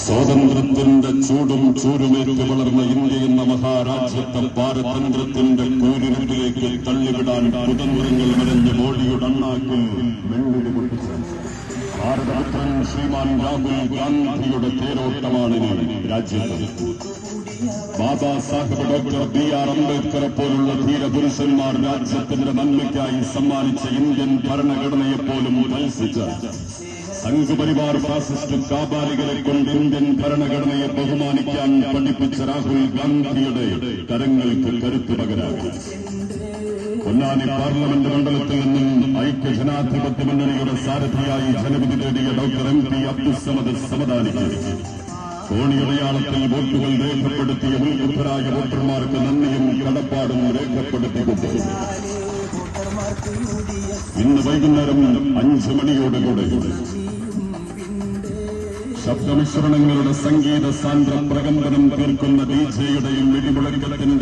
സ്വാതന്ത്ര്യത്തിന്റെ ചൂടും ചൂരുമേറ്റ് വളർന്ന ഇന്ത്യ എന്ന മഹാരാജ്യത്തെ പാരതന്ത്രത്തിന്റെ കൂരിരുട്ടിലേക്ക് തള്ളിവിടാൻ കുതന്ത്രങ്ങൾ വരഞ്ഞ മോഡിയുടെ അണ്ണാക്കിൽ വെള്ളിടി പൊട്ടിച്ച ഭാരതപുത്രൻ ശ്രീമാൻ രാഹുൽ ഗാന്ധിയുടെ തേരോട്ടമാണിനി രാജ്യത്ത്. Baba Saheb doctor B R. അംബേദ്കറെ പോലുള്ള ധീരപുരുഷന്മാർ രാജ്യത്തിന്റെ നന്മയ്ക്കായി സമ്മാനിച്ച ഇന്ത്യൻ ഭരണഘടനയെപ്പോലും കൽസിച്ച സംഘപരിവാർ ഫാസിസ്റ്റ് കാബാലികളെ കൊണ്ട് ഇന്ത്യൻ ഭരണഘടനയെ ബഹുമാനിക്കാൻ പഠിപ്പിച്ച രാഹുൽ ഗാന്ധിയുടെ കരങ്ങൾക്ക് കരുത്തു പകരാക്കി. പൊന്നാനി പാർലമെന്റ് മണ്ഡലത്തിൽ നിന്നും ഐക്യജനാധിപത്യ മുന്നണിയുടെ സാരഥിയായി ജനവിധി നേടിയ ഡോക്ടർ എം.പി. അബ്ദുസ്സമദ് സമദാനിക്ക് കോണിയടയാളത്തിൽ വോട്ടുകൾ രേഖപ്പെടുത്തിയ മുൻകുദ്ധരായ വോട്ടർമാർക്ക് നന്ദിയും കടപ്പാടും രേഖപ്പെടുത്തിക്കൊണ്ട് ഇന്ന് വൈകുന്നേരം 5 മണിയോടുകൂടെ ശബ്ദമിശ്രണങ്ങളുടെ സംഗീത സാന്ദ്ര പ്രകമ്പനം തീർക്കുന്ന ഡിജെയുടെയും വെടിമുഴക്കത്തിന്റെ